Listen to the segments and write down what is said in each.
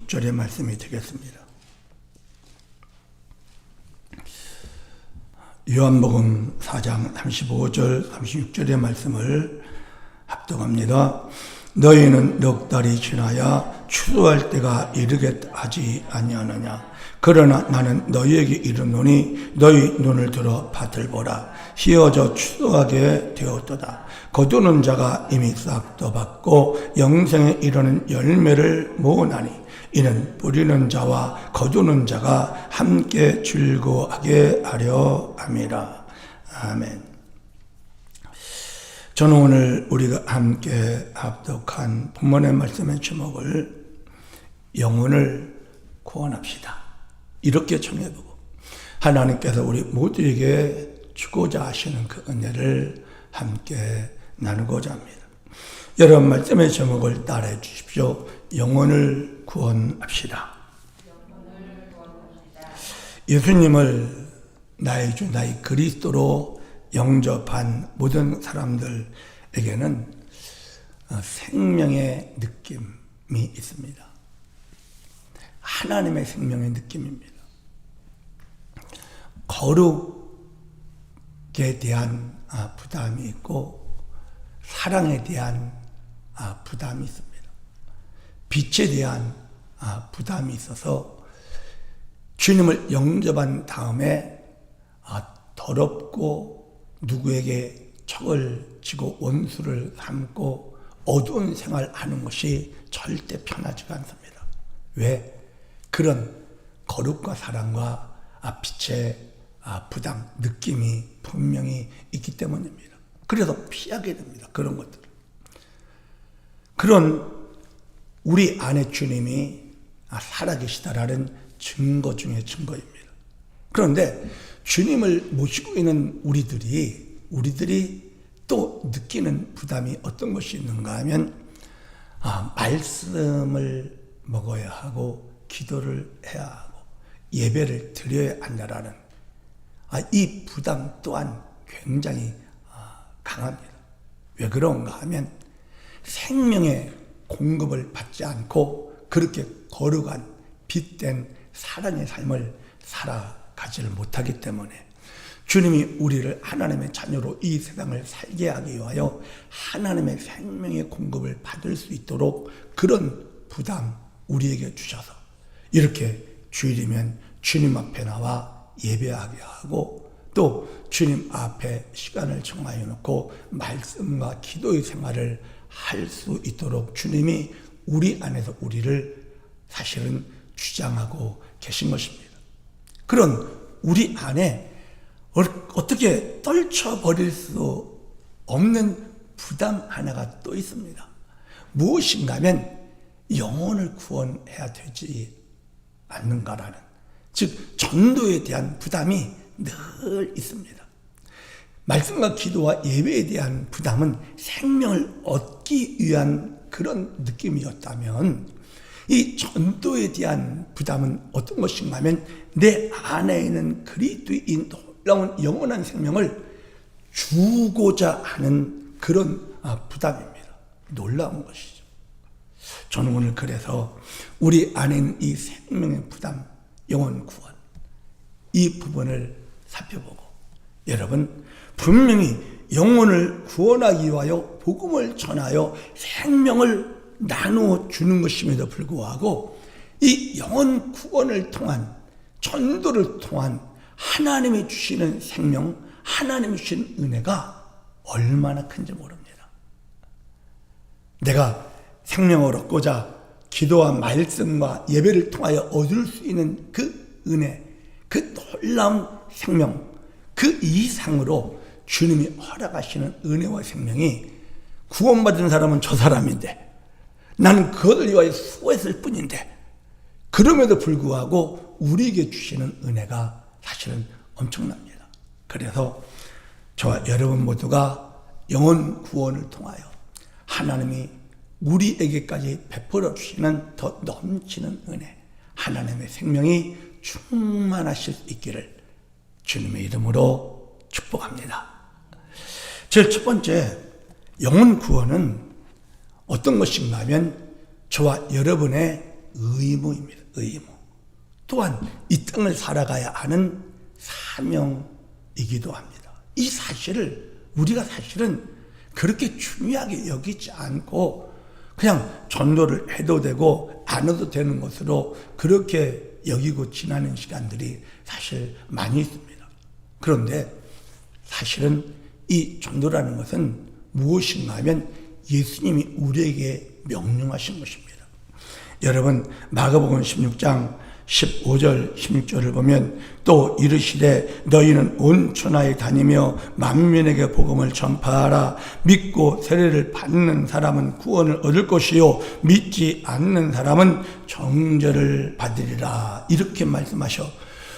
26절의 말씀이 되겠습니다. 요한복음 4장 35절 36절의 말씀을 합독합니다. 너희는 넉 달이 지나야 추수할 때가 이르겠다 하지 아니하느냐. 그러나 나는 너희에게 이르노니 너희 눈을 들어 밭을 보라. 휘어져 추수하게 되었도다. 거두는 자가 이미 싹 떠봤고 영생에 이르는 열매를 모으나니 이는 뿌리는 자와 거두는 자가 함께 즐거워하게 하려 함이라. 아멘. 저는 오늘 우리가 함께 합독한 본문의 말씀의 제목을 영혼을 구원합시다, 이렇게 정해보고 하나님께서 우리 모두에게 주고자 하시는 그 은혜를 함께 나누고자 합니다. 여러분 말씀의 제목을 따라해 주십시오. 영혼을 구원합시다. 예수님을 나의 주 나의 그리스도로 영접한 모든 사람들에게는 생명의 느낌이 있습니다. 하나님의 생명의 느낌입니다. 거룩에 대한 부담이 있고 사랑에 대한 부담이 있습니다. 빛에 대한 부담이 있어서 주님을 영접한 다음에 더럽고 누구에게 척을 지고 원수를 삼고 어두운 생활하는 것이 절대 편하지가 않습니다. 왜? 그런 거룩과 사랑과 빛의 부담, 느낌이 분명히 있기 때문입니다. 그래서 피하게 됩니다. 그런 것들을. 그런 우리 안에 주님이 살아계시다라는 증거 중에 증거입니다. 그런데 주님을 모시고 있는 우리들이 또 느끼는 부담이 어떤 것이 있는가 하면 말씀을 먹어야 하고 기도를 해야 하고 예배를 드려야 한다라는 이 부담 또한 굉장히 강합니다. 왜 그런가 하면 생명의 공급을 받지 않고 그렇게 거룩한 빛된 사랑의 삶을 살아가지를 못하기 때문에 주님이 우리를 하나님의 자녀로 이 세상을 살게 하기 위하여 하나님의 생명의 공급을 받을 수 있도록 그런 부담 우리에게 주셔서 이렇게 주일이면 주님 앞에 나와 예배하게 하고 또 주님 앞에 시간을 정하여 놓고 말씀과 기도의 생활을 할 수 있도록 주님이 우리 안에서 우리를 사실은 주장하고 계신 것입니다. 그런 우리 안에 어떻게 떨쳐버릴 수 없는 부담 하나가 또 있습니다. 무엇인가 하면 영혼을 구원해야 되지 않는가라는, 즉 전도에 대한 부담이 늘 있습니다. 말씀과 기도와 예배에 대한 부담은 생명을 얻기 위한 그런 느낌이었다면 이 전도에 대한 부담은 어떤 것인가 하면 내 안에 있는 그리스도의 놀라운 영원한 생명을 주고자 하는 그런 부담입니다. 놀라운 것이죠. 저는 오늘 그래서 우리 안에 있는 이 생명의 부담, 영혼 구원, 이 부분을 살펴보고 여러분 분명히 영혼을 구원하기 위하여 복음을 전하여 생명을 나누어 주는 것임에도 불구하고 이 영혼 구원을 통한 전도를 통한 하나님이 주시는 생명, 하나님이 주시는 은혜가 얼마나 큰지 모릅니다. 내가 생명을 얻고자 기도와 말씀과 예배를 통하여 얻을 수 있는 그 은혜, 그 놀라운 생명, 그 이상으로 주님이 허락하시는 은혜와 생명이 구원받은 사람은 저 사람인데 나는 그것을 위하여 수고했을 뿐인데 그럼에도 불구하고 우리에게 주시는 은혜가 사실은 엄청납니다. 그래서 저와 여러분 모두가 영혼 구원을 통하여 하나님이 우리에게까지 베풀어 주시는 더 넘치는 은혜, 하나님의 생명이 충만하실 수 있기를 주님의 이름으로 축복합니다. 제일 첫 번째, 영혼 구원은 어떤 것인가 하면 저와 여러분의 의무입니다. 의무. 또한 이 땅을 살아가야 하는 사명이기도 합니다. 이 사실을 우리가 사실은 그렇게 중요하게 여기지 않고 그냥 전도를 해도 되고 안 해도 되는 것으로 그렇게 여기고 지나는 시간들이 사실 많이 있습니다. 그런데 사실은 이 전도라는 것은 무엇인가 하면 예수님이 우리에게 명령하신 것입니다. 여러분 마가복음 16장 15절 16절을 보면 또 이르시되 너희는 온 천하에 다니며 만민에게 복음을 전파하라. 믿고 세례를 받는 사람은 구원을 얻을 것이요 믿지 않는 사람은 정죄를 받으리라. 이렇게 말씀하셔.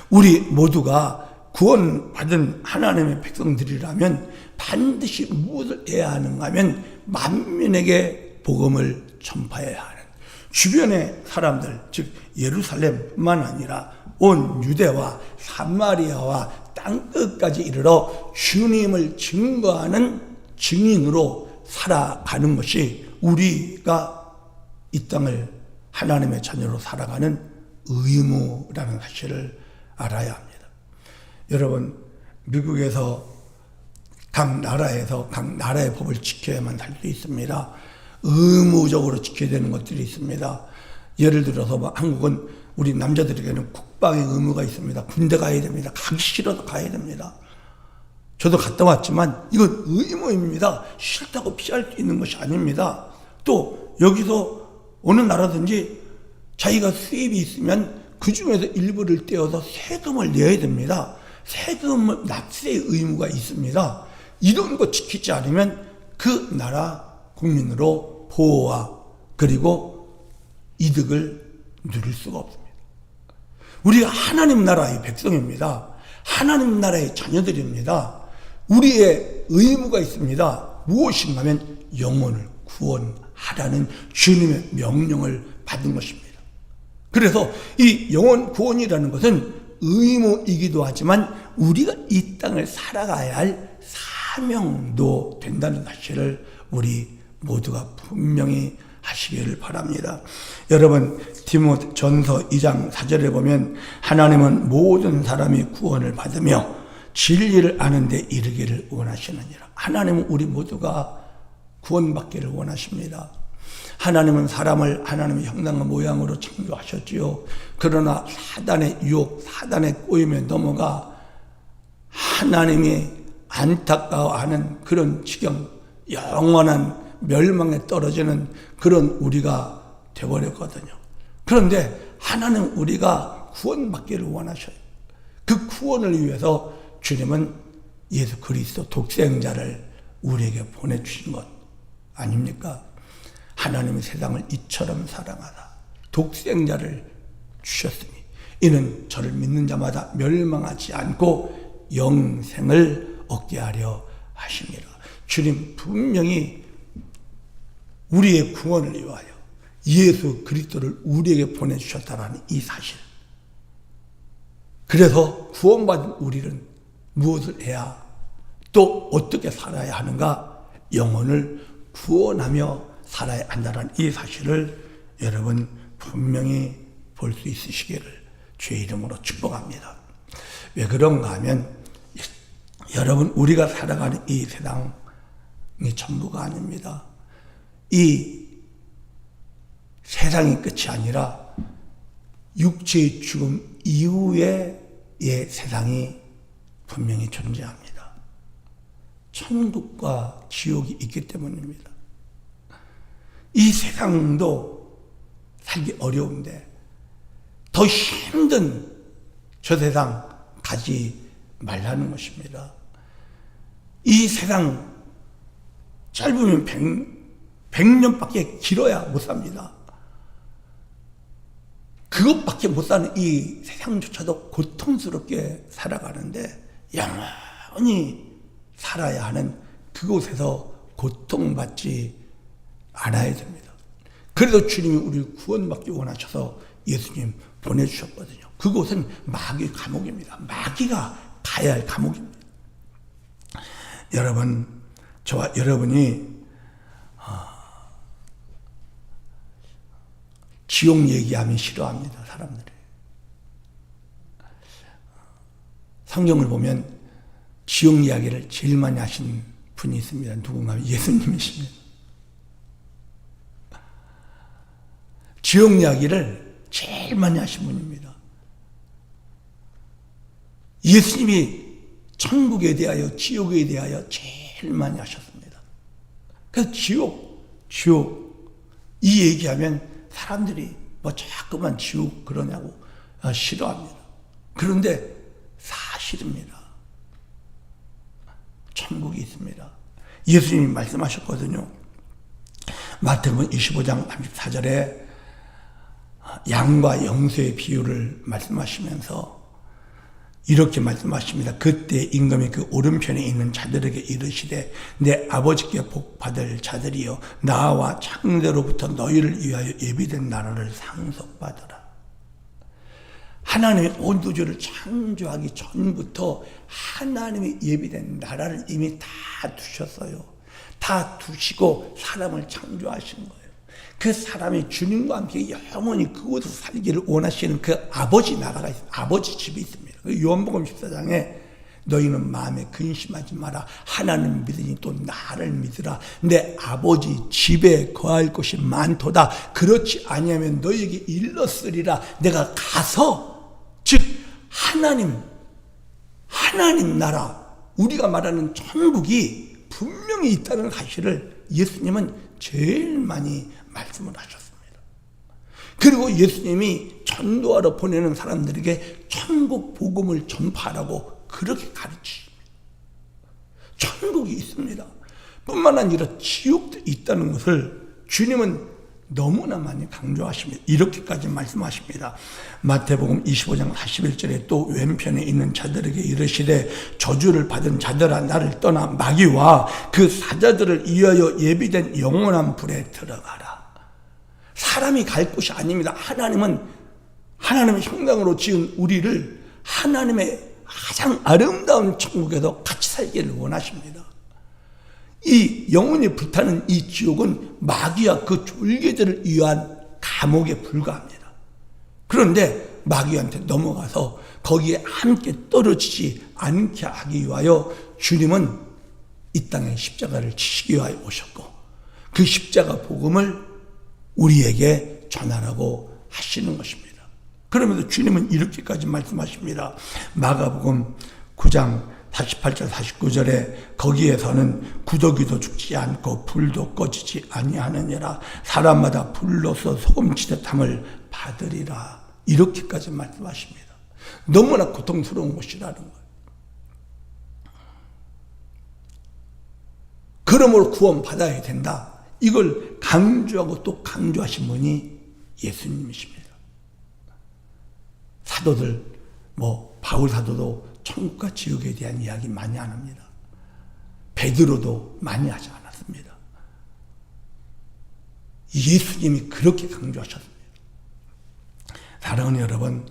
우리 모두가 구원받은 하나님의 백성들이라면 반드시 무엇을 해야 하는가 하면 만민에게 복음을 전파해야 하는, 주변의 사람들, 즉 예루살렘뿐만 아니라 온 유대와 사마리아와 땅끝까지 이르러 주님을 증거하는 증인으로 살아가는 것이 우리가 이 땅을 하나님의 자녀로 살아가는 의무라는 사실을 알아야 합니다. 여러분, 미국에서 각 나라의 법을 지켜야만 살 수 있습니다. 의무적으로 지켜야 되는 것들이 있습니다. 예를 들어서 한국은 우리 남자들에게는 국방의 의무가 있습니다. 군대 가야 됩니다. 가기 싫어도 가야 됩니다. 저도 갔다 왔지만 이건 의무입니다. 싫다고 피할 수 있는 것이 아닙니다. 또 여기서 어느 나라든지 자기가 수입이 있으면 그 중에서 일부를 떼어서 세금을 내야 됩니다. 세금을 납세의 의무가 있습니다. 이런 거 지키지 않으면 그 나라 국민으로 보호와 그리고 이득을 누릴 수가 없습니다. 우리가 하나님 나라의 백성입니다. 하나님 나라의 자녀들입니다. 우리의 의무가 있습니다. 무엇인가 하면 영혼을 구원하라는 주님의 명령을 받은 것입니다. 그래서 이 영혼 구원이라는 것은 의무이기도 하지만 우리가 이 땅을 살아가야 할 사명도 된다는 사실을 우리 모두가 분명히 하시기를 바랍니다. 여러분, 디모전서 2장 4절에 보면 하나님은 모든 사람이 구원을 받으며 진리를 아는 데 이르기를 원하시느니라. 하나님은 우리 모두가 구원받기를 원하십니다. 하나님은 사람을 하나님의 형상과 모양으로 창조하셨지요. 그러나 사단의 유혹, 사단의 꼬임에 넘어가 하나님이 안타까워하는 그런 지경, 영원한 멸망에 떨어지는 그런 우리가 되어버렸거든요. 그런데 하나님 우리가 구원받기를 원하셔요. 그 구원을 위해서 주님은 예수 그리스도 독생자를 우리에게 보내주신 것 아닙니까? 하나님이 세상을 이처럼 사랑하사 독생자를 주셨으니 이는 저를 믿는 자마다 멸망하지 않고 영생을 얻게 하려 하심이라. 주님 분명히 우리의 구원을 위하여 예수 그리스도를 우리에게 보내주셨다라는 이 사실. 그래서 구원받은 우리는 무엇을 해야 또 어떻게 살아야 하는가? 영혼을 구원하며 살아야 한다는 이 사실을 여러분 분명히 볼 수 있으시기를 주의 이름으로 축복합니다. 왜 그런가 하면 여러분 우리가 살아가는 이 세상이 전부가 아닙니다. 이 세상이 끝이 아니라 육체의 죽음 이후의 세상이 분명히 존재합니다. 천국과 지옥이 있기 때문입니다. 이 세상도 살기 어려운데 더 힘든 저 세상 가지 말라는 것입니다. 이 세상 짧으면 100년밖에 길어야 못 삽니다. 그것밖에 못 사는 이 세상조차도 고통스럽게 살아가는데 영원히 살아야 하는 그곳에서 고통받지 않아야 됩니다. 그래도 주님이 우리를 구원받기 원하셔서 예수님 보내주셨거든요. 그곳은 마귀의 감옥입니다. 마귀가 가야 할 감옥입니다. 여러분, 저와 여러분이 지옥 얘기하면 싫어합니다, 사람들이. 성경을 보면 지옥 이야기를 제일 많이 하신 분이 있습니다. 누군가 예수님이십니다. 지옥 이야기를 제일 많이 하신 분입니다. 예수님이 천국에 대하여 지옥에 대하여 제일 많이 하셨습니다. 그래서 지옥 이 얘기하면 사람들이 뭐 자꾸만 지옥 그러냐고 싫어합니다. 그런데 사실입니다. 천국이 있습니다. 예수님이 말씀하셨거든요. 마태복음 25장 34절에 양과 염소의 비유를 말씀하시면서 이렇게 말씀하십니다. 그때 임금이 그 오른편에 있는 자들에게 이르시되 내 아버지께 복받을 자들이여 나와 창대로부터 너희를 위하여 예비된 나라를 상속받으라. 하나님의 온 우주를 창조하기 전부터 하나님이 예비된 나라를 이미 다 두셨어요. 다 두시고 사람을 창조하신 거예요. 그 사람이 주님과 함께 영원히 그곳에서 살기를 원하시는 그 아버지 나라가 있어요. 아버지 집이 있습니다. 요한복음 14장에 너희는 마음에 근심하지 마라. 하나님 믿으니 또 나를 믿으라. 내 아버지 집에 거할 곳이 많도다. 그렇지 아니하면 너희에게 일렀으리라. 내가 가서 즉 하나님 나라 우리가 말하는 천국이 분명히 있다는 사실을 예수님은 제일 많이 말씀을 하셨습니다. 그리고 예수님이 전도하러 보내는 사람들에게 천국 복음을 전파하라고 그렇게 가르치십니다. 천국이 있습니다. 뿐만 아니라 지옥도 있다는 것을 주님은 너무나 많이 강조하십니다. 이렇게까지 말씀하십니다. 마태복음 25장 41절에 또 왼편에 있는 자들에게 이르시되 저주를 받은 자들아 나를 떠나 마귀와 그 사자들을 위하여 예비된 영원한 불에 들어가라. 사람이 갈 곳이 아닙니다. 하나님은 하나님의 형상으로 지은 우리를 하나님의 가장 아름다운 천국에서 같이 살기를 원하십니다. 이 영원히 불타는 이 지옥은 마귀와 그 졸개들을 위한 감옥에 불과합니다. 그런데 마귀한테 넘어가서 거기에 함께 떨어지지 않게 하기 위하여 주님은 이 땅에 십자가를 지시기 위하여 오셨고 그 십자가 복음을 우리에게 전하라고 하시는 것입니다. 그러면서 주님은 이렇게까지 말씀하십니다. 마가복음 9장 48절 49절에 거기에서는 구더기도 죽지 않고 불도 꺼지지 아니하느니라. 사람마다 불로서 소금치듯 함을 받으리라. 이렇게까지 말씀하십니다. 너무나 고통스러운 것이라는 거예요. 그러므로 구원받아야 된다. 이걸 강조하고 또 강조하신 분이 예수님이십니다. 사도들 바울 사도도 천국과 지옥에 대한 이야기 많이 안 합니다. 베드로도 많이 하지 않았습니다. 예수님이 그렇게 강조하셨습니다. 사랑하는 여러분,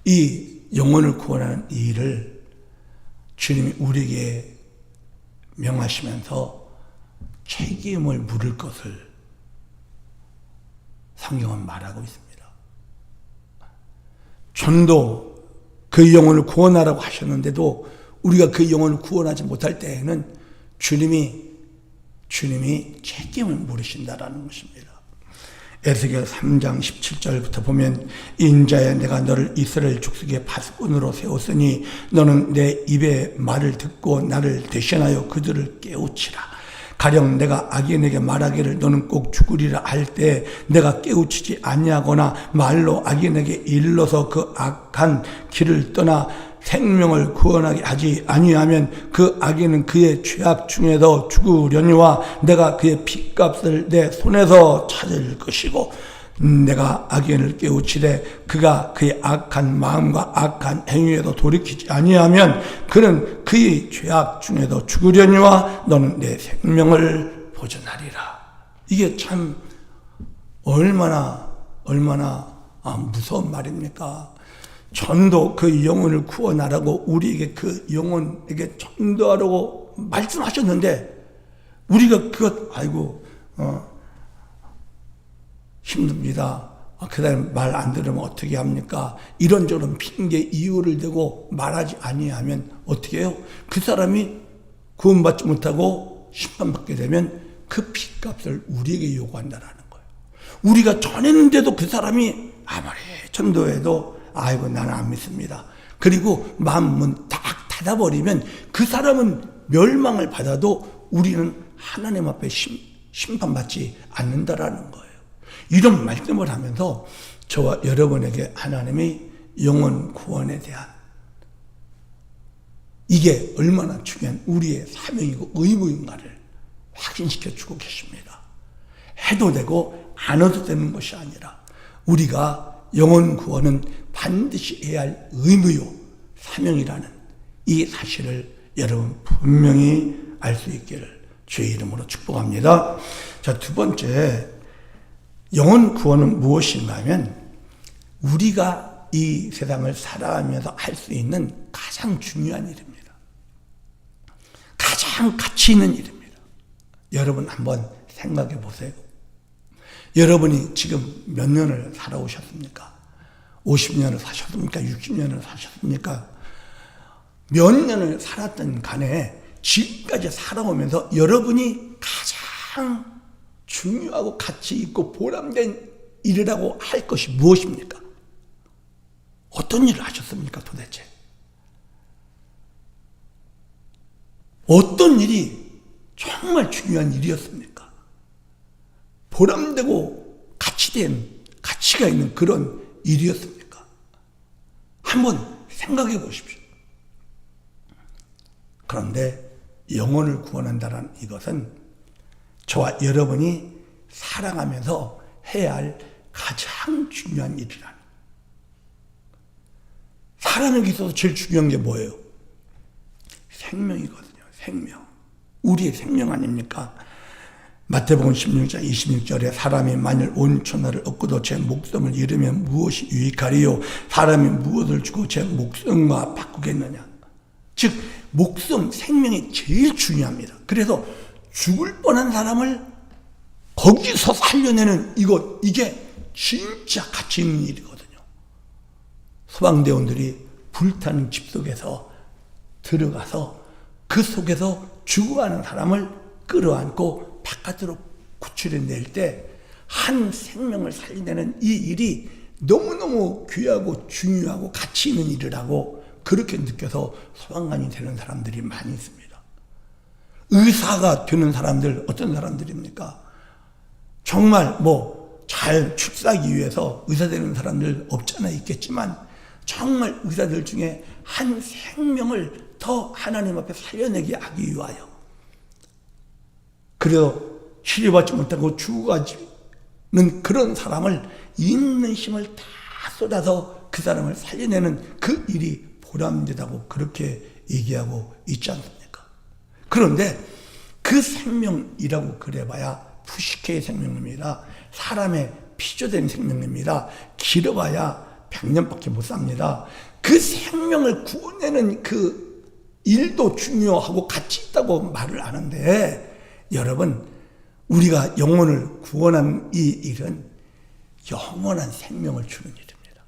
이 영혼을 구원하는 이 일을 주님이 우리에게 명하시면서 책임을 물을 것을 성경은 말하고 있습니다. 전도 그 영혼을 구원하라고 하셨는데도 우리가 그 영혼을 구원하지 못할 때에는 주님이 책임을 물으신다라는 것입니다. 에스겔 3장 17절부터 보면 인자야 내가 너를 이스라엘 족속의 파수꾼으로 세웠으니 너는 내 입의 말을 듣고 나를 대신하여 그들을 깨우치라. 가령 내가 악인에게 말하기를 너는 꼭 죽으리라 할 때 내가 깨우치지 아니하거나 말로 악인에게 일러서 그 악한 길을 떠나 생명을 구원하게 하지 아니하면 그 악인은 그의 죄악 중에서 죽으려니와 내가 그의 핏값을 내 손에서 찾을 것이고 내가 악인을 깨우치되 그가 그의 악한 마음과 악한 행위에도 돌이키지 아니하면 그는 그의 죄악 중에도 죽으려니와 너는 내 생명을 보존하리라. 이게 참 얼마나 무서운 말입니까? 전도 그 영혼을 구원하라고 우리에게 그 영혼에게 전도하라고 말씀하셨는데 우리가 그것 힘듭니다. 그 사람 말 안 들으면 어떻게 합니까? 이런저런 핑계 이유를 대고 말하지 아니하면 어떻게 해요? 그 사람이 구원받지 못하고 심판받게 되면 그 피값을 우리에게 요구한다라는 거예요. 우리가 전했는데도 그 사람이 아무리 전도해도 아이고 나는 안 믿습니다. 그리고 마음문 딱 닫아버리면 그 사람은 멸망을 받아도 우리는 하나님 앞에 심판받지 않는다라는 거예요. 이런 말씀을 하면서 저와 여러분에게 하나님이 영혼 구원에 대한 이게 얼마나 중요한 우리의 사명이고 의무인가를 확인시켜 주고 계십니다. 해도 되고 안 해도 되는 것이 아니라 우리가 영혼 구원은 반드시 해야 할 의무요 사명이라는 이 사실을 여러분 분명히 알 수 있기를 주의 이름으로 축복합니다. 자, 두 번째, 영혼 구원은 무엇인가 하면 우리가 이 세상을 살아가면서 할 수 있는 가장 중요한 일입니다. 가장 가치 있는 일입니다. 여러분 한번 생각해 보세요. 여러분이 지금 몇 년을 살아오셨습니까? 50년을 사셨습니까? 60년을 사셨습니까? 몇 년을 살았던 간에 지금까지 살아오면서 여러분이 가장 중요하고 가치 있고 보람된 일이라고 할 것이 무엇입니까? 어떤 일을 하셨습니까 도대체? 어떤 일이 정말 중요한 일이었습니까? 보람되고 가치가 있는 그런 일이었습니까? 한번 생각해 보십시오. 그런데 영혼을 구원한다는 이것은 저와 여러분이 살아가면서 해야 할 가장 중요한 일이라는. 사람에게 있어서 제일 중요한 게 뭐예요? 생명이거든요. 생명. 우리의 생명 아닙니까? 마태복음 16장 26절에 사람이 만일 온 천하를 얻고도 제 목숨을 잃으면 무엇이 유익하리요? 사람이 무엇을 주고 제 목숨과 바꾸겠느냐? 즉 목숨, 생명이 제일 중요합니다. 그래서 죽을 뻔한 사람을 거기서 살려내는 이게 진짜 가치 있는 일이거든요. 소방대원들이 불타는 집 속에서 들어가서 그 속에서 죽어가는 사람을 끌어안고 바깥으로 구출해낼 때 한 생명을 살려내는 이 일이 너무너무 귀하고 중요하고 가치 있는 일이라고 그렇게 느껴서 소방관이 되는 사람들이 많이 있습니다. 의사가 되는 사람들 어떤 사람들입니까? 정말 잘 출세하기 위해서 의사 되는 사람들 없잖아 있겠지만 정말 의사들 중에 한 생명을 더 하나님 앞에 살려내게 하기 위하여 그래서 치료받지 못하고 죽어가지는 그런 사람을 있는 힘을 다 쏟아서 그 사람을 살려내는 그 일이 보람되다고 그렇게 얘기하고 있지 않습니까? 그런데 그 생명이라고 그래봐야 푸시케의 생명입니다. 사람의 피조된 생명입니다. 길어봐야 100년밖에 못 삽니다. 그 생명을 구원내는 그 일도 중요하고 가치 있다고 말을 하는데 여러분 우리가 영혼을 구원하는 이 일은 영원한 생명을 주는 일입니다.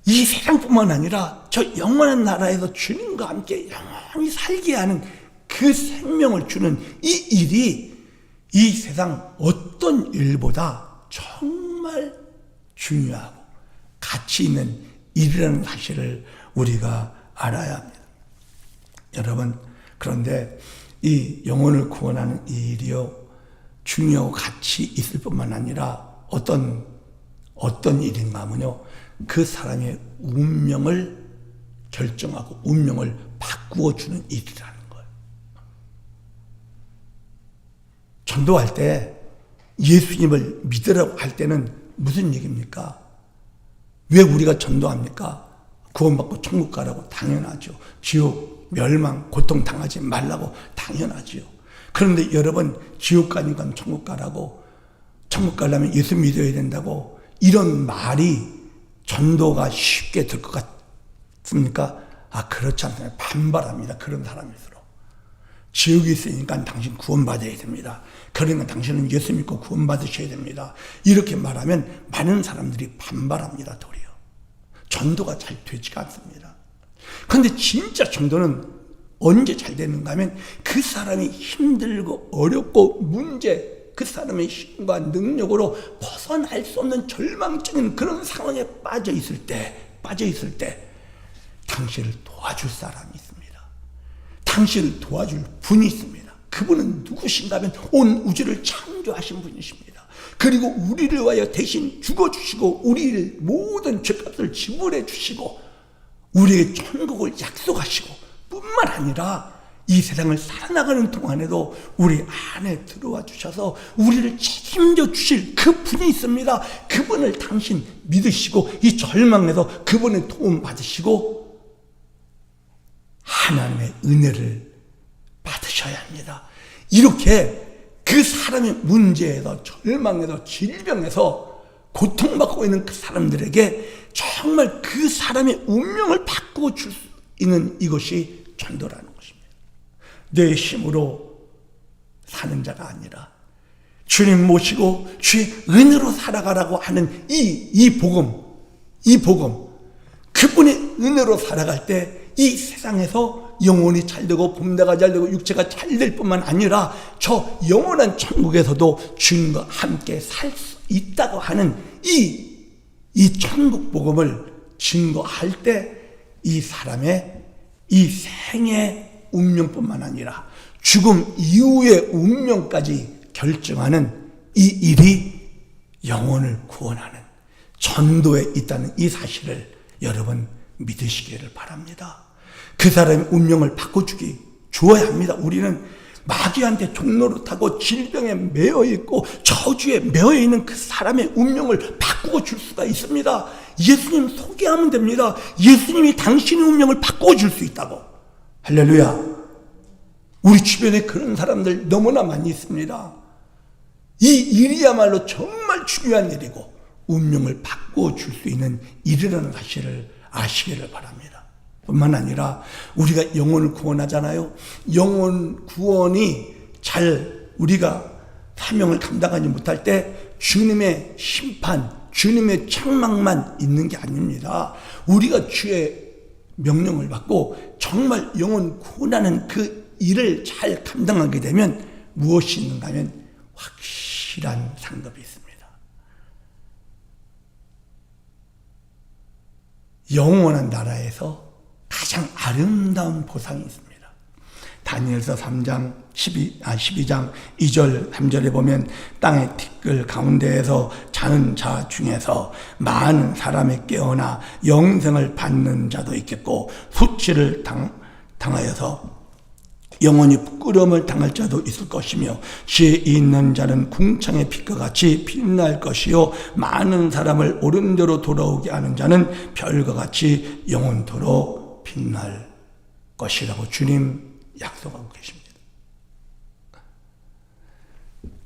이 세상뿐만 아니라 저 영원한 나라에서 주님과 함께 영원히 살게 하는 그 생명을 주는 이 일이 이 세상 어떤 일보다 정말 중요하고 가치 있는 일이라는 사실을 우리가 알아야 합니다. 여러분, 그런데 이 영혼을 구원하는 이 일이요 중요하고 가치 있을 뿐만 아니라 어떤 일인가 하면요 그 사람의 운명을 결정하고 운명을 바꾸어 주는 일이라는 거예요. 전도할 때 예수님을 믿으라고 할 때는 무슨 얘기입니까? 왜 우리가 전도합니까? 구원받고 천국 가라고 당연하죠. 지옥, 멸망, 고통 당하지 말라고 당연하지요. 그런데 여러분 지옥 가니까 천국 가라고 천국 가려면 예수 믿어야 된다고 이런 말이 전도가 쉽게 될 것 같습니까? 그렇지 않습니다. 반발합니다. 그런 사람일수록. 지옥에 있으니까 당신 구원받아야 됩니다. 그러니까 당신은 예수 믿고 구원받으셔야 됩니다. 이렇게 말하면 많은 사람들이 반발합니다. 도리어 전도가 잘 되지가 않습니다. 그런데 진짜 전도는 언제 잘 되는가 하면 그 사람이 힘들고 어렵고 문제, 그 사람의 힘과 능력으로 벗어날 수 없는 절망적인 그런 상황에 빠져 있을 때 당신을 도와줄 사람이 있습니다. 당신을 도와줄 분이 있습니다. 그분은 누구신가 하면 온 우주를 창조하신 분이십니다. 그리고 우리를 위하여 대신 죽어주시고 우리를 모든 죄값을 지불해 주시고 우리에게 천국을 약속하시고 뿐만 아니라 이 세상을 살아나가는 동안에도 우리 안에 들어와 주셔서 우리를 책임져 주실 그 분이 있습니다. 그분을 당신 믿으시고 이 절망에서 그분의 도움 받으시고 하나님의 은혜를 받으셔야 합니다. 이렇게 그 사람의 문제에서 절망에서 질병에서 고통받고 있는 그 사람들에게 정말 그 사람의 운명을 바꾸어 줄 수 있는 이것이 전도라는 것입니다. 내 힘으로 사는 자가 아니라 주님 모시고 주의 은혜로 살아가라고 하는 이 복음 그분의 은혜로 살아갈 때 이 세상에서 영혼이 잘되고 몸대가 잘되고 육체가 잘될 뿐만 아니라 저 영원한 천국에서도 주님과 함께 살 수 있다고 하는 이 천국 복음을 증거할 때 이 사람의 이 생의 운명뿐만 아니라 죽음 이후의 운명까지 결정하는 이 일이 영혼을 구원하는 전도에 있다는 이 사실을 여러분 믿으시기를 바랍니다. 그 사람의 운명을 바꿔주어야 합니다. 우리는 마귀한테 종노릇하고 질병에 매여 있고 저주에 매여 있는 그 사람의 운명을 바꾸어 줄 수가 있습니다. 예수님 소개하면 됩니다. 예수님이 당신의 운명을 바꾸어 줄 수 있다고. 할렐루야. 우리 주변에 그런 사람들 너무나 많이 있습니다. 이 일이야말로 정말 중요한 일이고 운명을 바꾸어 줄 수 있는 일이라는 사실을 아시기를 바랍니다. 뿐만 아니라 우리가 영혼을 구원하잖아요. 영혼 구원이 잘 우리가 사명을 감당하지 못할 때 주님의 심판, 주님의 책망만 있는 게 아닙니다. 우리가 주의 명령을 받고 정말 영혼 구원하는 그 일을 잘 감당하게 되면 무엇이 있는가 하면 확실한 상급이 있습니다. 영원한 나라에서 가장 아름다운 보상이 있습니다. 다니엘서 3장 12장 2절 3절에 보면 땅의 티끌 가운데에서 자는 자 중에서 많은 사람이 깨어나 영생을 받는 자도 있겠고 수치를 당하여서 영원히 부끄러움을 당할 자도 있을 것이며 지혜 있는 자는 궁창의 빛과 같이 빛날 것이요 많은 사람을 옳은 대로 돌아오게 하는 자는 별과 같이 영원토록 빛날 것이라고 주님 약속하고 계십니다.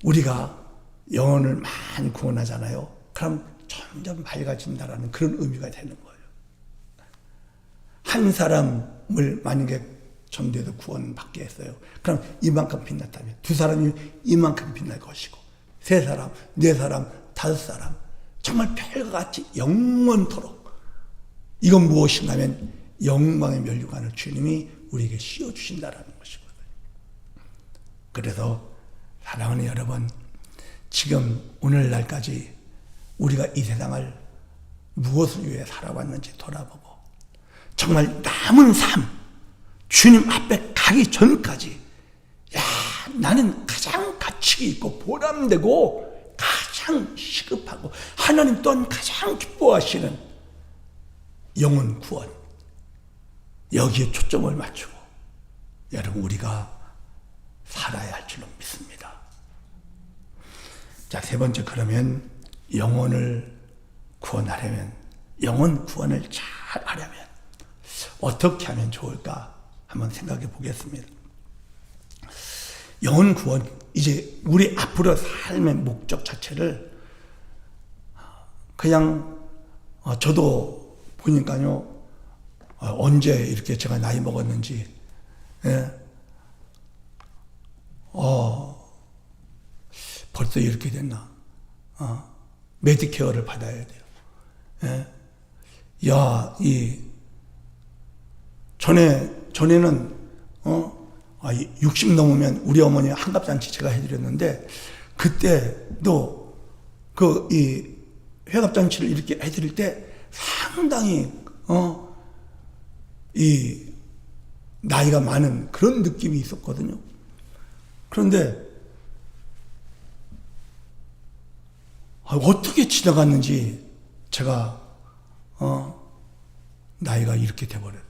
우리가 영혼을 많이 구원하잖아요. 그럼 점점 밝아진다라는 그런 의미가 되는 거예요. 한 사람을 만약에 전도에서 구원받게 했어요. 그럼 이만큼 빛났다면 두 사람이 이만큼 빛날 것이고 세 사람, 네 사람, 다섯 사람 정말 별과 같이 영원토록 이건 무엇인가 하면 영광의 면류관을 주님이 우리에게 씌워주신다라는 것이거든요. 그래서 사랑하는 여러분, 지금 오늘날까지 우리가 이 세상을 무엇을 위해 살아왔는지 돌아보고 정말 남은 삶 주님 앞에 가기 전까지 나는 가장 가치 있고 보람되고 가장 시급하고 하나님 또한 가장 기뻐하시는 영혼 구원 여기에 초점을 맞추고 여러분 우리가 살아야 할 줄로 믿습니다. 자, 세 번째, 그러면 영혼을 구원하려면 영혼 구원을 잘 하려면 어떻게 하면 좋을까 한번 생각해 보겠습니다. 영혼 구원, 이제 우리 앞으로 삶의 목적 자체를 그냥 저도 보니까요, 언제 이렇게 제가 나이 먹었는지 벌써 이렇게 됐나? 메디케어를 받아야 돼요. 예? 야, 전에는, 60 넘으면 우리 어머니 환갑잔치 제가 해드렸는데, 그때도 회갑잔치를 이렇게 해드릴 때 상당히, 나이가 많은 그런 느낌이 있었거든요. 그런데, 어떻게 지나갔는지 제가, 나이가 이렇게 돼버려요.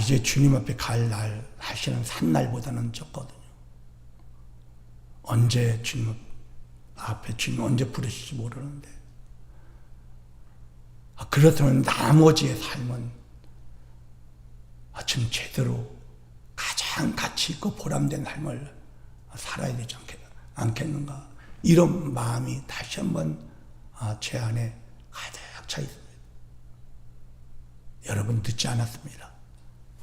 이제 주님 앞에 갈 날, 사실은 산 날보다는 적거든요. 언제 주님 앞에 주님 언제 부르실지 모르는데. 그렇다면 나머지의 삶은 좀 제대로 가장 가치 있고 보람된 삶을 살아야 되지 않겠는가. 이런 마음이 다시 한번 제 안에 가득 차 있습니다. 여러분 늦지 않았습니다.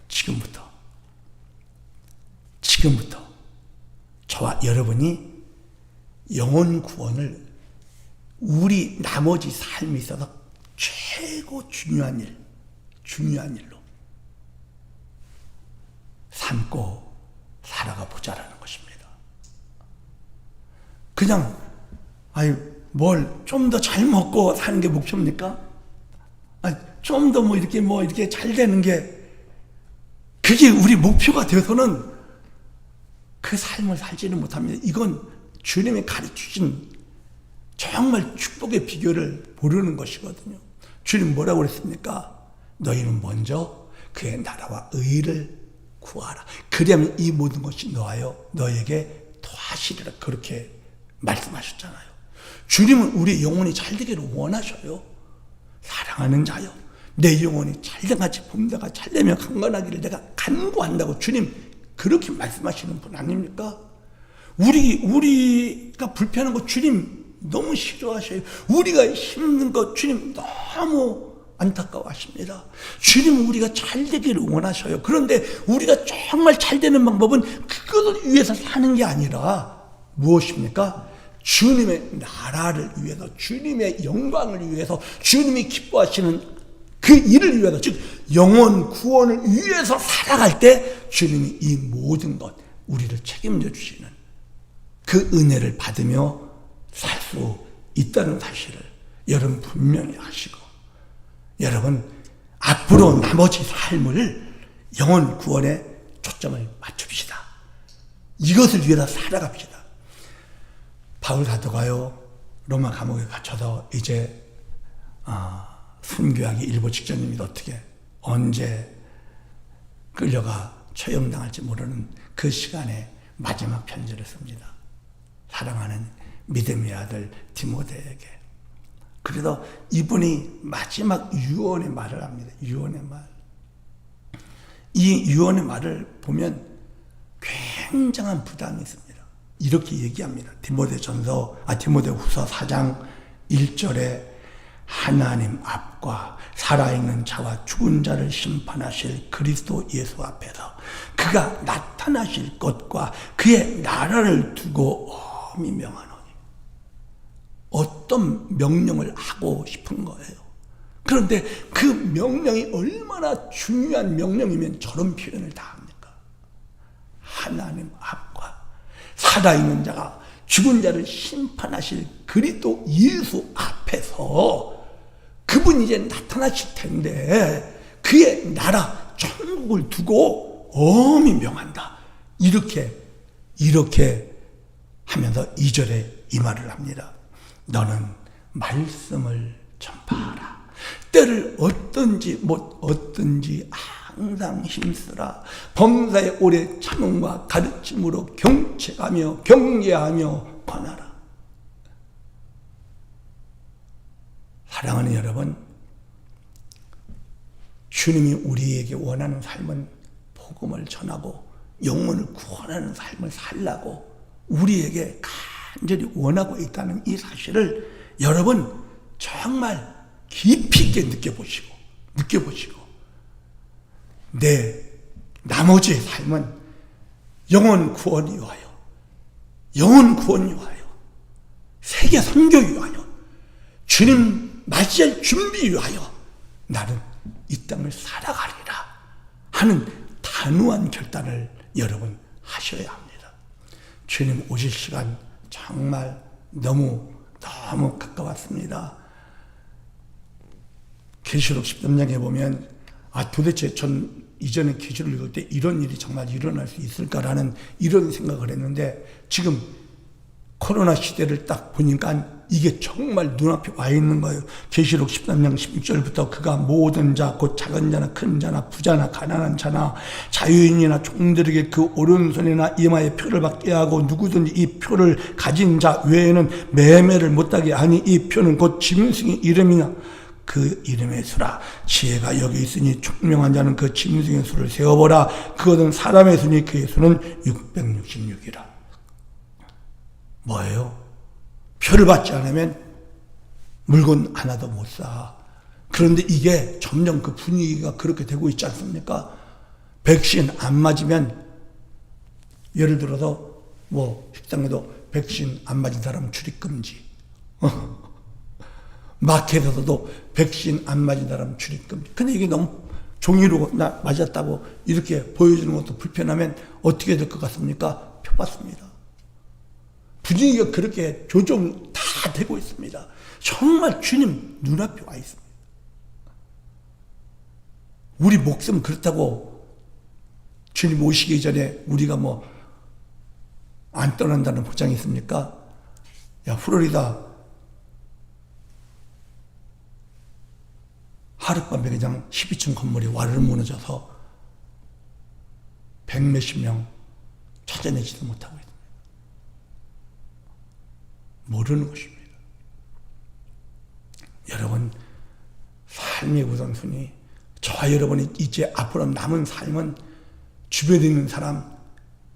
지금부터 저와 여러분이 영혼 구원을 우리 나머지 삶에 있어서 최고 중요한 일로 삼고 살아가 보자라는 것입니다. 그냥 뭘 좀 더 잘 먹고 사는 게 목표입니까? 좀 더 이렇게 잘 되는 게 그게 우리 목표가 되어서는 그 삶을 살지는 못합니다. 이건 주님이 가르치신 정말 축복의 비결을 모르는 것이거든요. 주님 뭐라고 그랬습니까? 너희는 먼저 그의 나라와 의를 구하라. 그러면 이 모든 것이 너에게 더하시리라. 그렇게 말씀하셨잖아요. 주님은 우리 영혼이 잘 되기를 원하셔요. 사랑하는 자여, 내 영혼이 잘돼같이 봄다가 잘되며 강건하기를 내가 간구한다고 주님 그렇게 말씀하시는 분 아닙니까? 우리가 불편한 거 주님 너무 싫어하셔요. 우리가 힘든 거 주님 너무 안타까워하십니다. 주님은 우리가 잘 되기를 원하셔요. 그런데 우리가 정말 잘 되는 방법은 그것을 위해서 사는 게 아니라 무엇입니까? 주님의 나라를 위해서, 주님의 영광을 위해서, 주님이 기뻐하시는 그 일을 위해서, 즉 영혼 구원을 위해서 살아갈 때 주님이 이 모든 것 우리를 책임져 주시는 그 은혜를 받으며 살 수 있다는 사실을 여러분 분명히 아시고, 여러분 앞으로 나머지 삶을 영혼 구원에 초점을 맞춥시다. 이것을 위해서 살아갑시다. 바울 사도가요, 로마 감옥에 갇혀서 이제 순교하기 일보 직전입니다. 언제 끌려가 처형당할지 모르는 그 시간에 마지막 편지를 씁니다. 사랑하는 믿음의 아들 디모데에게. 그래서 이분이 마지막 유언의 말을 합니다. 유언의 말. 이 유언의 말을 보면 굉장한 부담이 있습니다. 이렇게 얘기합니다. 디모데후서 4장 1절에 하나님 앞과 살아있는 자와 죽은 자를 심판하실 그리스도 예수 앞에서 그가 나타나실 것과 그의 나라를 두고 엄히 명하노니. 어떤 명령을 하고 싶은 거예요. 그런데 그 명령이 얼마나 중요한 명령이면 저런 표현을 다 합니까? 하나님 앞과 살아있는 자가 죽은 자를 심판하실 그리스도 예수 앞에서 그분이 이제 나타나실 텐데 그의 나라 천국을 두고 엄히 명한다. 이렇게 하면서 2절에 이 말을 합니다. 너는 말씀을 전파하라. 때를 얻든지 못 얻든지 항상 힘쓰라. 범사의 오래 참음과 가르침으로 경책하며 경계하며 권하라. 사랑하는 여러분, 주님이 우리에게 원하는 삶은 복음을 전하고 영혼을 구원하는 삶을 살라고 우리에게 간절히 원하고 있다는 이 사실을 여러분 정말 깊이 있게 느껴보시고 내 나머지의 삶은 영혼 구원이 위하여, 영혼 구원이 위하여, 세계 선교를 위하여, 주님 맞이할 준비 위하여 나는 이 땅을 살아가리라 하는 단호한 결단을 여러분 하셔야 합니다. 주님 오실 시간 정말 너무 가까웠습니다. 계시록 13장에 보면 도대체 전 이전에 계시를 읽을 때 이런 일이 정말 일어날 수 있을까라는 이런 생각을 했는데 지금 코로나 시대를 딱 보니까 이게 정말 눈앞에 와 있는 거예요. 계시록 13장 16절부터 그가 모든 자 곧 작은 자나 큰 자나 부자나 가난한 자나 자유인이나 종들에게 그 오른손이나 이마에 표를 받게 하고 누구든지 이 표를 가진 자 외에는 매매를 못하게 하니 이 표는 곧 짐승의 이름이나 그 이름의 수라. 지혜가 여기 있으니 총명한 자는 그 짐승의 수를 세어보라. 그것은 사람의 수니 그의 수는 666이라. 뭐예요? 표를 받지 않으면 물건 하나도 못 사. 그런데 이게 점점 그 분위기가 그렇게 되고 있지 않습니까? 백신 안 맞으면 예를 들어서 식당에도 백신 안 맞은 사람 출입 금지. 마켓에서도 백신 안 맞은 사람 출입 금지. 근데 이게 너무 종이로 나 맞았다고 이렇게 보여주는 것도 불편하면 어떻게 될 것 같습니까? 표 받습니다. 분위기가 그렇게 조정 다 되고 있습니다. 정말 주님 눈앞에 와 있습니다. 우리 목숨 그렇다고 주님 오시기 전에 우리가 안 떠난다는 보장이 있습니까? 플로리다 하룻밤에 그냥 12층 건물이 와르르 무너져서 100몇십 명 찾아내지도 못하고 있습니다. 모르는 것입니다. 여러분, 삶의 우선순위, 저와 여러분이 이제 앞으로 남은 삶은 주변에 있는 사람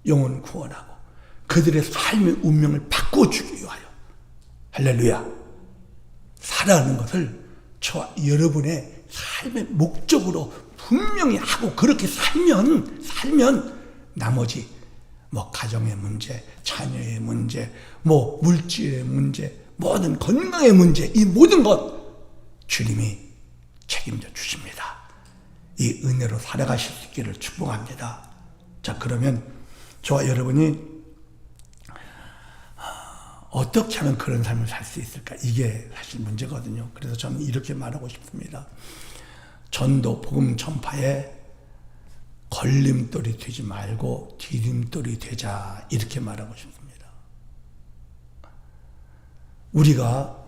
영혼 구원하고 그들의 삶의 운명을 바꿔주기 위하여 할렐루야 살아가는 것을 저와 여러분의 삶의 목적으로 분명히 하고 그렇게 살면 나머지 가정의 문제, 자녀의 문제, 물질의 문제, 모든 건강의 문제, 이 모든 것 주님이 책임져 주십니다. 이 은혜로 살아가실 수 있기를 축복합니다. 자, 그러면 저와 여러분이 어떻게 하면 그런 삶을 살 수 있을까? 이게 사실 문제거든요. 그래서 저는 이렇게 말하고 싶습니다. 전도, 복음 전파에 걸림돌이 되지 말고 디딤돌이 되자, 이렇게 말하고 싶습니다. 우리가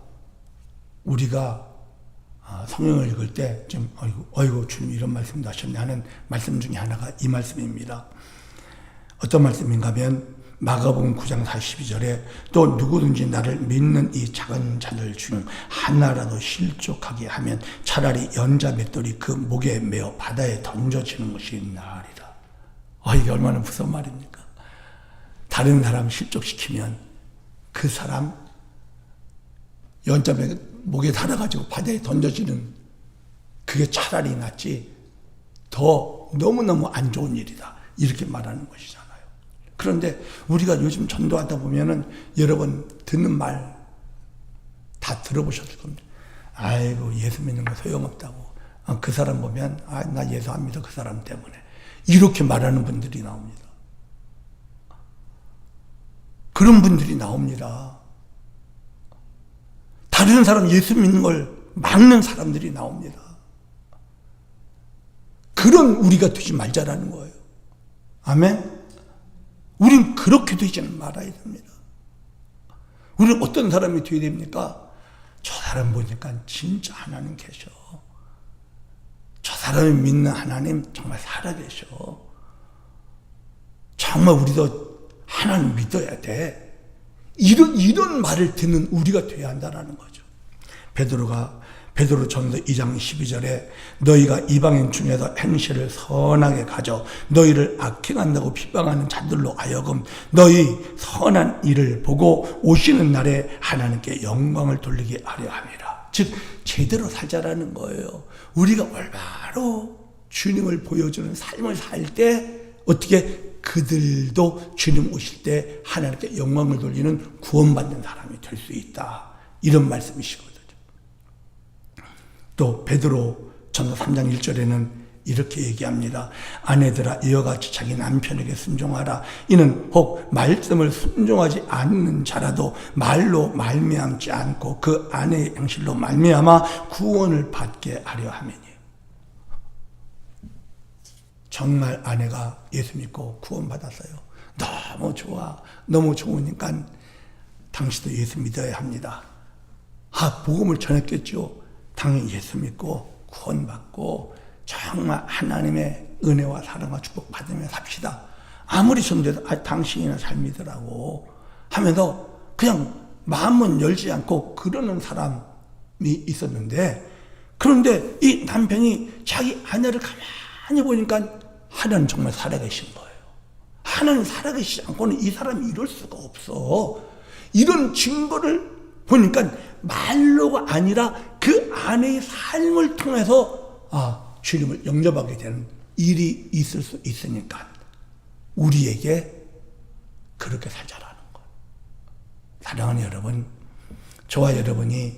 성경을 읽을 때 좀 어이구 주님 이런 말씀도 하셨네 하는 말씀 중에 하나가 이 말씀입니다. 어떤 말씀인가 하면 마가복음 9장 42절에 또 누구든지 나를 믿는 이 작은 자들 중 하나라도 실족하게 하면 차라리 연자 맷돌이 그 목에 매어 바다에 던져지는 것이 나으리라. 이게 얼마나 무서운 말입니까? 다른 사람 실족시키면 그 사람 연자 목에 달아가지고 바다에 던져지는 그게 차라리 낫지 더 너무너무 안 좋은 일이다, 이렇게 말하는 것이잖아요. 그런데 우리가 요즘 전도하다 보면은 여러분 듣는 말 다 들어보셨을 겁니다. 아이고 예수 믿는 거 소용없다고, 그 사람 보면 나 예수 안 믿어 그 사람 때문에, 이렇게 말하는 분들이 나옵니다. 그런 분들이 나옵니다. 다른 사람 예수 믿는 걸 막는 사람들이 나옵니다. 그런 우리가 되지 말자라는 거예요. 아멘? 우린 그렇게 되지는 말아야 됩니다. 우리는 어떤 사람이 되어야 됩니까? 저 사람 보니까 진짜 하나님 계셔. 저 사람이 믿는 하나님 정말 살아계셔. 정말 우리도 하나님 믿어야 돼. 이런 말을 듣는 우리가 돼야 한다는 거죠. 베드로 전서 2장 12절에 너희가 이방인 중에서 행실을 선하게 가져 너희를 악행한다고 비방하는 자들로 하여금 너희 선한 일을 보고 오시는 날에 하나님께 영광을 돌리게 하려 함이라. 즉 제대로 살자라는 거예요. 우리가 올바로 주님을 보여주는 삶을 살 때 어떻게 그들도 주님 오실 때 하나님께 영광을 돌리는 구원받는 사람이 될 수 있다. 이런 말씀이시거든요. 또 베드로 전서 3장 1절에는 이렇게 얘기합니다. 아내들아 이와 같이 자기 남편에게 순종하라. 이는 혹 말씀을 순종하지 않는 자라도 말로 말미암지 않고 그 아내의 행실로 말미암아 구원을 받게 하려 함이니요. 정말 아내가 예수 믿고 구원받았어요. 너무 좋아. 너무 좋으니까 당신도 예수 믿어야 합니다. 복음을 전했겠죠. 당연히 예수 믿고 구원받고 정말 하나님의 은혜와 사랑과 축복 받으며 삽시다. 아무리 전돼도 당신이나 잘 믿으라고 하면서 그냥 마음은 열지 않고 그러는 사람이 있었는데, 그런데 이 남편이 자기 아내를 가만히 보니까 하나님 정말 살아계신 거예요. 하나님 살아계시지 않고는 이 사람이 이럴 수가 없어. 이런 증거를 보니까 말로가 아니라 그 아내의 삶을 통해서 주님을 영접하게 되는 일이 있을 수 있으니까 우리에게 그렇게 살자라는 거예요. 사랑하는 여러분, 저와 여러분이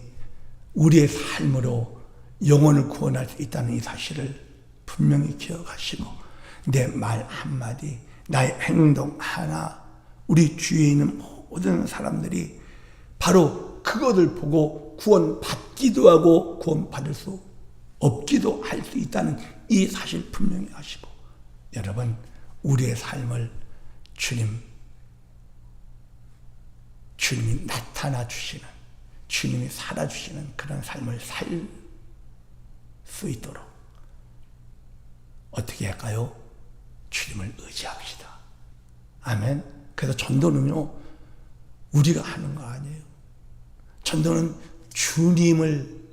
우리의 삶으로 영혼을 구원할 수 있다는 이 사실을 분명히 기억하시고 내 말 한마디, 나의 행동 하나, 우리 주위에 있는 모든 사람들이 바로 그것을 보고 구원받기도 하고 구원받을 수 없기도 할 수 있다는 이 사실 분명히 아시고, 여러분 우리의 삶을 주님이 나타나 주시는, 주님이 살아주시는 그런 삶을 살 수 있도록 어떻게 할까요? 주님을 의지합시다. 아멘. 그래서 전도는요 우리가 하는 거 아니에요. 전도는 주님을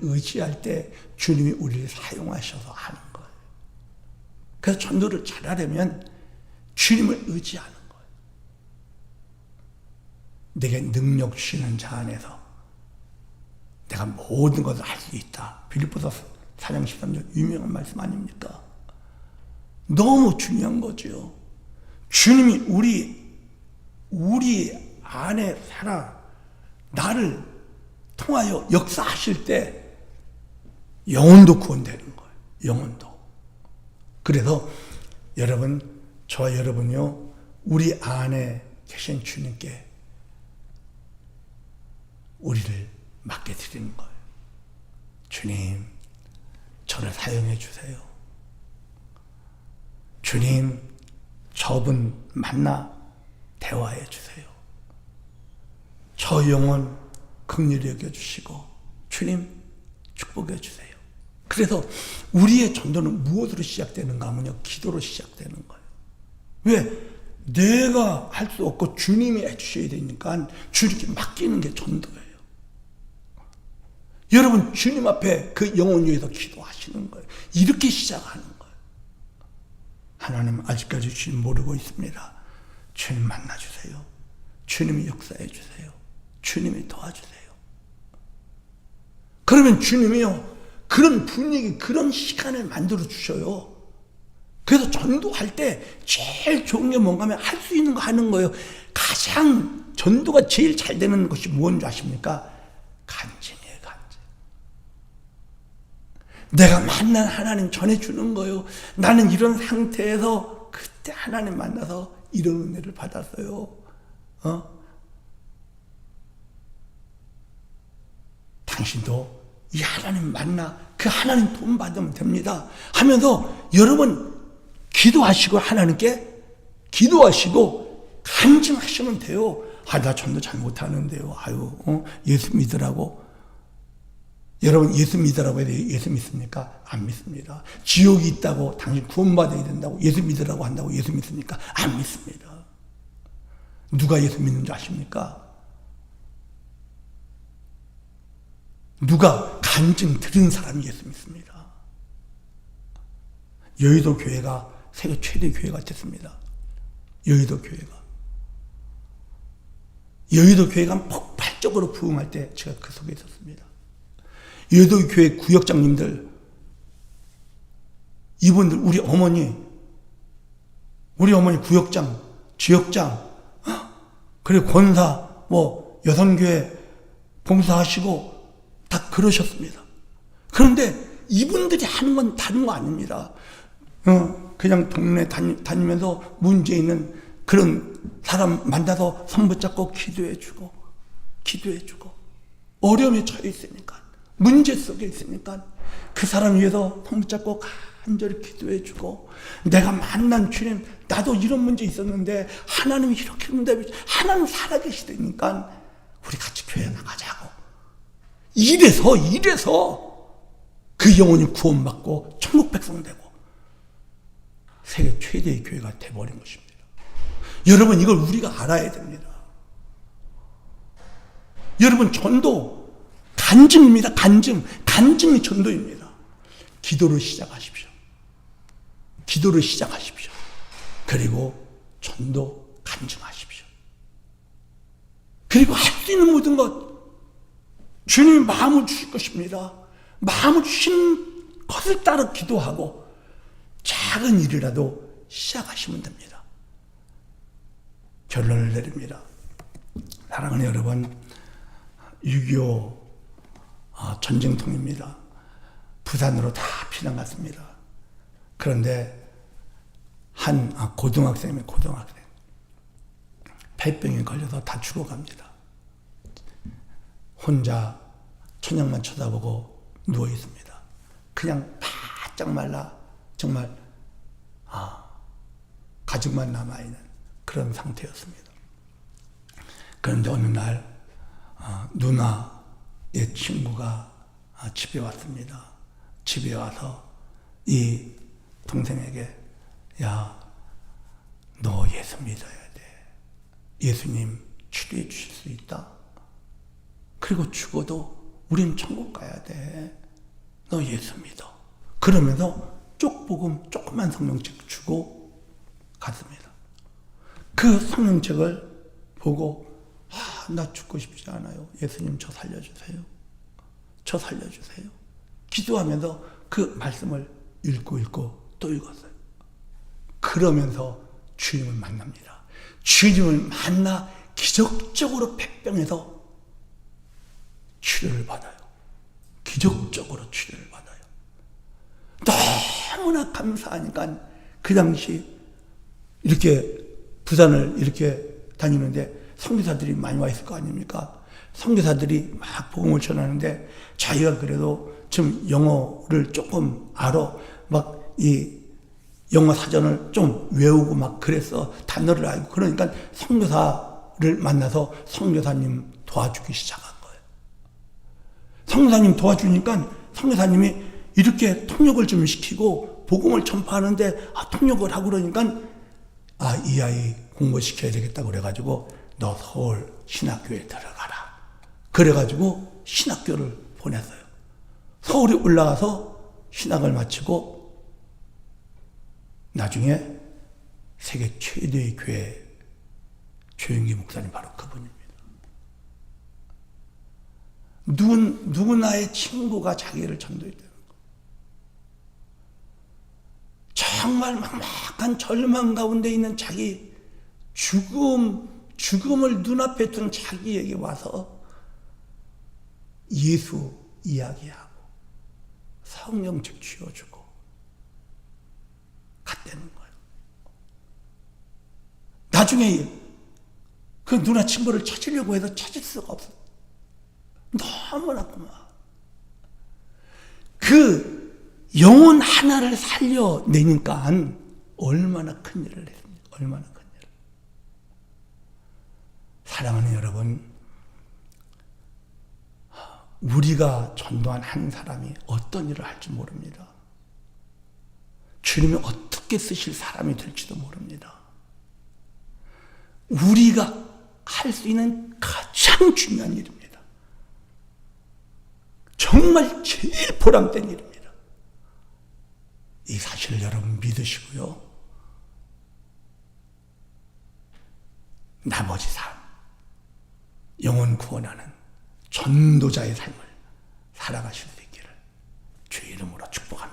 의지할 때 주님이 우리를 사용하셔서 하는 거예요. 그래서 전도를 잘하려면 주님을 의지하는 거예요. 내게 능력 주시는 자 안에서 내가 모든 것을 할 수 있다. 빌립보서 4장 13절 유명한 말씀 아닙니까? 너무 중요한 거죠. 주님이 우리 안에 살아 나를 통하여 역사하실 때 영혼도 구원되는 거예요. 영혼도. 그래서 여러분, 저와 여러분요, 우리 안에 계신 주님께 우리를 맡겨드리는 거예요. 주님, 저를 사용해 주세요. 주님, 저분 만나 대화해 주세요. 저 영혼 긍휼히 여겨주시고 주님 축복해 주세요. 그래서 우리의 전도는 무엇으로 시작되는가 하면요, 기도로 시작되는 거예요. 왜? 내가 할 수 없고 주님이 해주셔야 되니까 주님께 맡기는 게 전도예요. 여러분, 주님 앞에 그 영혼 위해서 기도하시는 거예요. 이렇게 시작하는 거예요. 하나님, 아직까지 주님 모르고 있습니다. 주님 만나주세요. 주님이 역사해 주세요. 주님이 도와주세요. 그러면 주님이요, 그런 분위기, 그런 시간을 만들어 주셔요. 그래서 전도할 때 제일 좋은 게 뭔가 하면 할 수 있는 거 하는 거예요. 가장 전도가 제일 잘 되는 것이 무엇인 줄 아십니까? 간증이에요, 간증. 내가 만난 하나님 전해주는 거예요. 나는 이런 상태에서 그때 하나님 만나서 이런 은혜를 받았어요. 당신도 이 하나님 만나 그 하나님 돈 받으면 됩니다 하면서 여러분 기도하시고 하나님께 기도하시고 간증하시면 돼요. 나 전도 잘 못하는데요. 예수 믿으라고. 여러분, 예수 믿으라고 해도 예수 믿습니까? 안 믿습니다. 지옥이 있다고 당신 구원받아야 된다고 예수 믿으라고 한다고 예수 믿습니까? 안 믿습니다. 누가 예수 믿는 줄 아십니까? 누가 간증 들은 사람이 예수 믿습니다. 여의도 교회가 세계 최대 교회가 됐습니다. 여의도 교회가 폭발적으로 부흥할 때 제가 그 속에 있었습니다. 여의도 교회 구역장님들 이분들, 우리 어머니 구역장, 지역장, 그리고 권사, 여성교회 봉사하시고 다 그러셨습니다. 그런데 이분들이 하는 건 다른 거 아닙니다. 그냥 동네 다니면서 문제 있는 그런 사람 만나서 손 붙잡고 기도해주고 어려움에 처해 있으니까, 문제 속에 있으니까 그 사람 위해서 손 붙잡고 간절히 기도해주고, 내가 만난 주님, 나도 이런 문제 있었는데 하나님이 이렇게 했는데 하나님 살아계시다니까 우리 같이 교회 나가자고. 이래서 그 영혼이 구원받고 천국 백성 되고 세계 최대의 교회가 돼버린 것입니다. 여러분, 이걸 우리가 알아야 됩니다. 여러분, 전도 간증입니다. 간증이 전도입니다. 기도를 시작하십시오. 그리고 전도 간증하십시오. 그리고 할 수 있는 모든 것, 주님이 마음을 주실 것입니다. 마음을 주신 것을 따라 기도하고 작은 일이라도 시작하시면 됩니다. 결론을 내립니다. 사랑하는 여러분, 6.25 전쟁통입니다. 부산으로 다 피난 갔습니다. 그런데 한 고등학생 폐병에 걸려서 다 죽어갑니다. 혼자 천장만 쳐다보고 누워 있습니다. 그냥 바짝 말라 정말 가죽만 남아있는 그런 상태였습니다. 그런데 어느 날 누나의 친구가 집에 왔습니다. 집에 와서 이 동생에게, 야, 너 예수 믿어야 돼. 예수님 치료해 주실 수 있다. 그리고 죽어도 우린 천국 가야 돼. 너 예수 믿어. 그러면서 쪽복음 조그만 성경책 주고 갔습니다. 그 성경책을 보고 나 죽고 싶지 않아요. 예수님 저 살려주세요. 기도하면서 그 말씀을 읽고 또 읽었어요. 그러면서 주님을 만납니다. 주님을 만나 기적적으로 폐병에서 치료를 받아요. 기적적으로 치료를 받아요. 너무나 감사하니까 그 당시 이렇게 부산을 이렇게 다니는데 선교사들이 많이 와 있을 거 아닙니까? 선교사들이 막 복음을 전하는데 자기가 그래도 좀 영어를 조금 알아. 막 이 영어 사전을 좀 외우고 막 그래서 단어를 알고, 그러니까 선교사를 만나서 선교사님 도와주기 시작한 거예요. 선교사님 도와주니까 선교사님이 이렇게 통역을 좀 시키고 복음을 전파하는데 통역을 하고 그러니까 이 아이 공부시켜야 되겠다고 그래가지고 너 서울 신학교에 들어가라. 그래가지고 신학교를 보냈어요. 서울에 올라가서 신학을 마치고 나중에 세계 최대의 교회 조영기 목사님 바로 그분입니다. 누구나의 친구가 자기를 전도했다는 거. 정말 막막한 절망 가운데 있는 자기 죽음을 눈앞에 둔 자기에게 와서 예수 이야기하고 성경책 쥐어주고 갔다는 거예요. 나중에 그 누나 친구를 찾으려고 해도 찾을 수가 없어. 너무나 고마워. 그 영혼 하나를 살려내니까 얼마나 큰 일을 했습니까? 얼마나 큰 일을. 사랑하는 여러분, 우리가 전도한 한 사람이 어떤 일을 할지 모릅니다. 주님이 어떻게 쓰실 사람이 될지도 모릅니다. 우리가 할 수 있는 가장 중요한 일입니다. 정말 제일 보람된 일입니다. 이 사실을 여러분 믿으시고요. 나머지 삶, 영혼 구원하는 전도자의 삶을 살아가실 수 있기를 주의 이름으로 축복합니다.